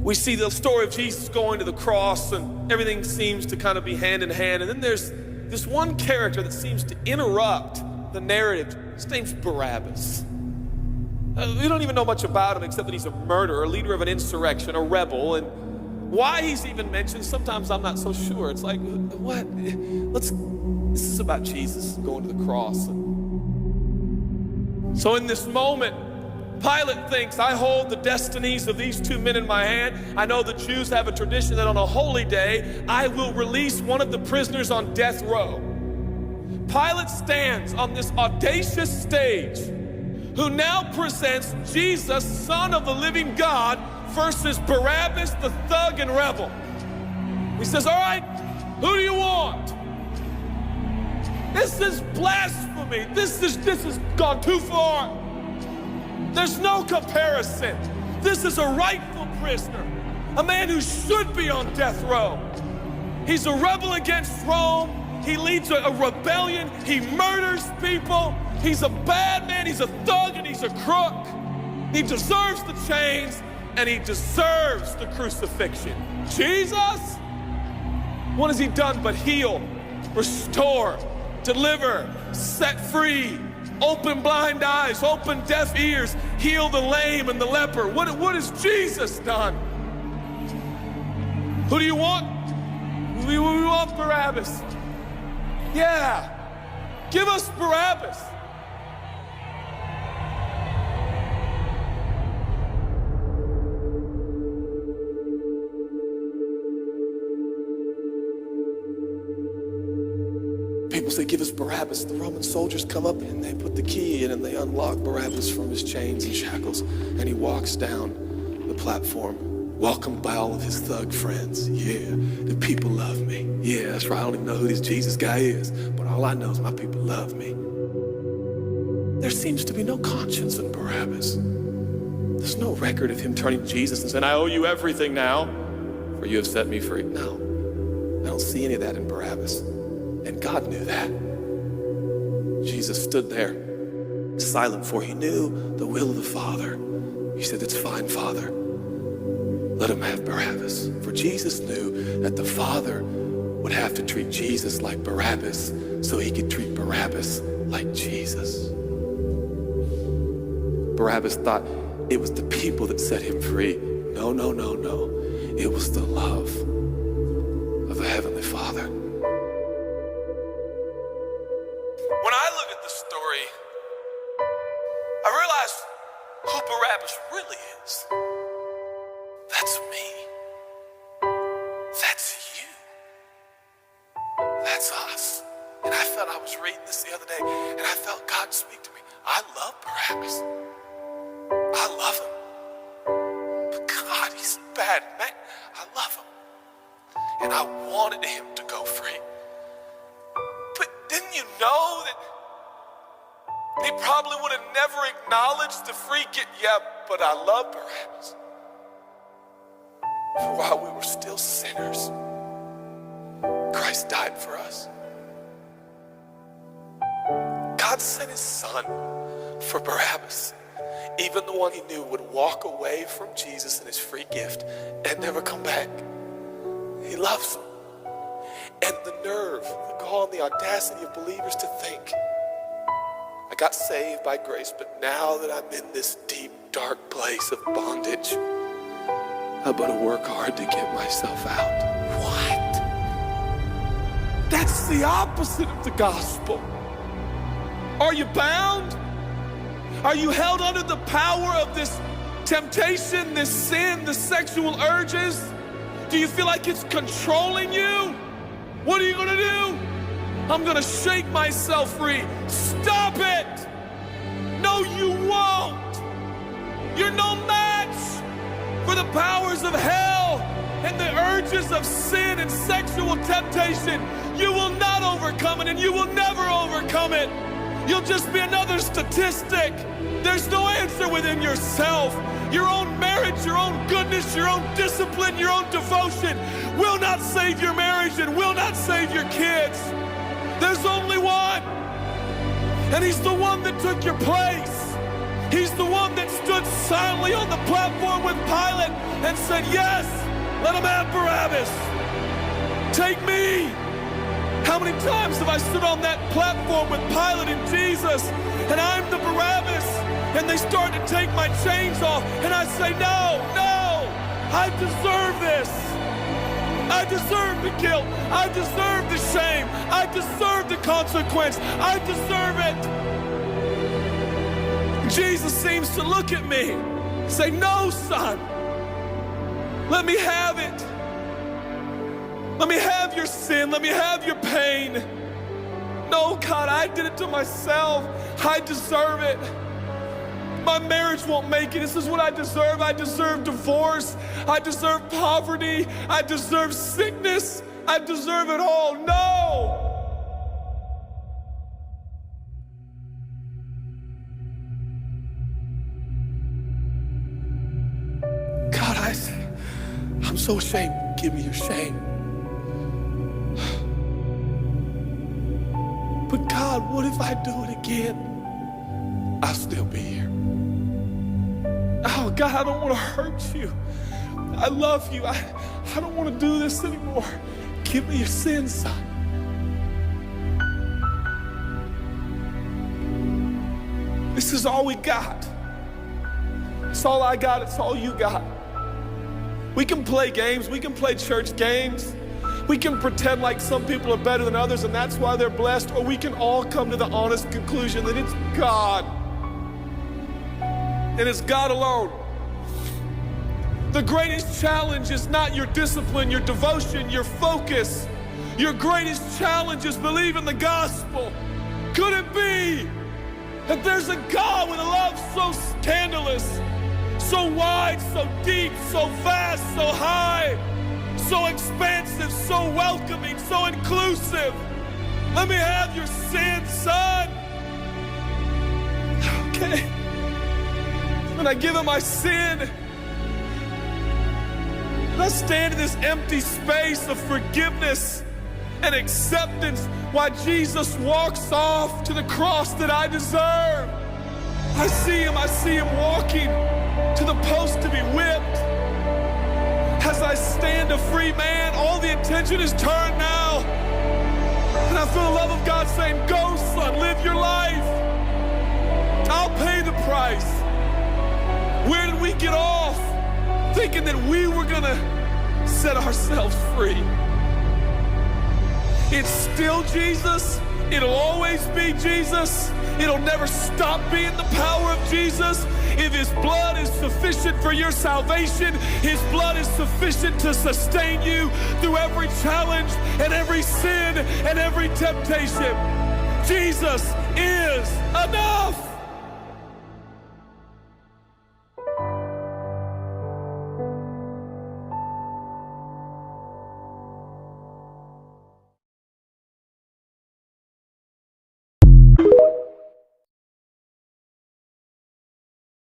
We see the story of Jesus going to the cross and everything seems to kind of be hand in hand. And then there's this one character that seems to interrupt the narrative. His name's Barabbas. We don't even know much about him except that he's a murderer, a leader of an insurrection, a rebel. And why he's even mentioned, sometimes I'm not so sure. It's like, what? This is about Jesus going to the cross. So in this moment, Pilate thinks, I hold the destinies of these two men in my hand. I know the Jews have a tradition that on a holy day, I will release one of the prisoners on death row. Pilate stands on this audacious stage, who now presents Jesus, Son of the living God, versus Barabbas, the thug and rebel. He says, all right, who do you want? This is blasphemy. This has gone too far. There's no comparison. This is a rightful prisoner, a man who should be on death row. He's a rebel against Rome. He leads a rebellion. He murders people. He's a bad man. He's a thug and he's a crook. He deserves the chains and he deserves the crucifixion. Jesus? What has he done but heal, restore, deliver, set free, open blind eyes, open deaf ears, heal the lame and the leper? What has Jesus done? Who do you want? We want Barabbas. Yeah, give us Barabbas. People say, give us Barabbas. The Roman soldiers come up and they put the key in and they unlock Barabbas from his chains and shackles. And he walks down the platform, welcomed by all of his thug friends. Yeah, the people love me. Yeah, that's right. I don't even know who this Jesus guy is, but all I know is my people love me. There seems to be no conscience in Barabbas. There's no record of him turning to Jesus and saying, I owe you everything now, for you have set me free. No, I don't see any of that in Barabbas. And God knew that. Jesus stood there, silent, for he knew the will of the Father. He said, it's fine, Father. Let him have Barabbas. For Jesus knew that the Father would have to treat Jesus like Barabbas so he could treat Barabbas like Jesus. Barabbas thought it was the people that set him free. No, no, no, no. It was the love of a heavenly Father. When I look at the story, I realize who Barabbas really is. That's me. That's you. That's us. And I felt, I was reading this the other day, and I felt God speak to me. I love Barabbas. I love him. But God, he's bad, man. I love him. And I wanted him to go free. But didn't you know that he probably would have never acknowledged the free gift? Yeah, but I love Barabbas. For while we were still sinners, Christ died for us. God sent his son for Barabbas, even the one he knew would walk away from Jesus and his free gift and never come back. He loves him. And the nerve, the gall, and the audacity of believers to think, I got saved by grace, but now that I'm in this deep, dark place of bondage, I better work hard to get myself out. What? That's the opposite of the gospel. Are you bound? Are you held under the power of this temptation, this sin, the sexual urges? Do you feel like it's controlling you? What are you gonna do? I'm gonna shake myself free. Stop it! No, you won't! You're no match for the powers of hell and the urges of sin and sexual temptation. You will not overcome it, and you will never overcome it. You'll just be another statistic. There's no answer within yourself. Your own merit, your own goodness, your own discipline, your own devotion will not save your marriage and will not save your kids. There's only one, and he's the one that took your place. He's the one that stood silently on the platform with Pilate and said, yes, let him have Barabbas. Take me. How many times have I stood on that platform with Pilate and Jesus, and I'm the Barabbas, and they start to take my chains off, and I say, no, I deserve this. I deserve the guilt. I deserve the shame. I deserve the consequence. I deserve it. Jesus seems to look at me and say, no, son, let me have it. Let me have your sin. Let me have your pain. No, God, I did it to myself. I deserve it. My marriage won't make it. This is what I deserve. I deserve divorce. I deserve poverty. I deserve sickness. I deserve it all. No! God, I'm so ashamed. Give me your shame. But God, what if I do it again? I'll still be here. Oh, God, I don't want to hurt you. I love you. I don't want to do this anymore. Give me your sins, son. This is all we got. It's all I got. It's all you got. We can play games. We can play church games. We can pretend like some people are better than others and that's why they're blessed, or we can all come to the honest conclusion that it's God. And it's God alone. The greatest challenge is not your discipline, your devotion, your focus. Your greatest challenge is believing the gospel. Could it be that there's a God with a love so scandalous, so wide, so deep, so vast, so high, so expansive, so welcoming, so inclusive? Let me have your sin, son. Okay. When I give him my sin, and I stand in this empty space of forgiveness and acceptance while Jesus walks off to the cross that I deserve. I see him walking to the post to be whipped. As I stand a free man, all the attention is turned now. And I feel the love of God saying, go, son, live your life. I'll pay the price. Where did we get off thinking that we were gonna set ourselves free? It's still Jesus. It'll always be Jesus. It'll never stop being the power of Jesus. If his blood is sufficient for your salvation, his blood is sufficient to sustain you through every challenge and every sin and every temptation. Jesus is enough.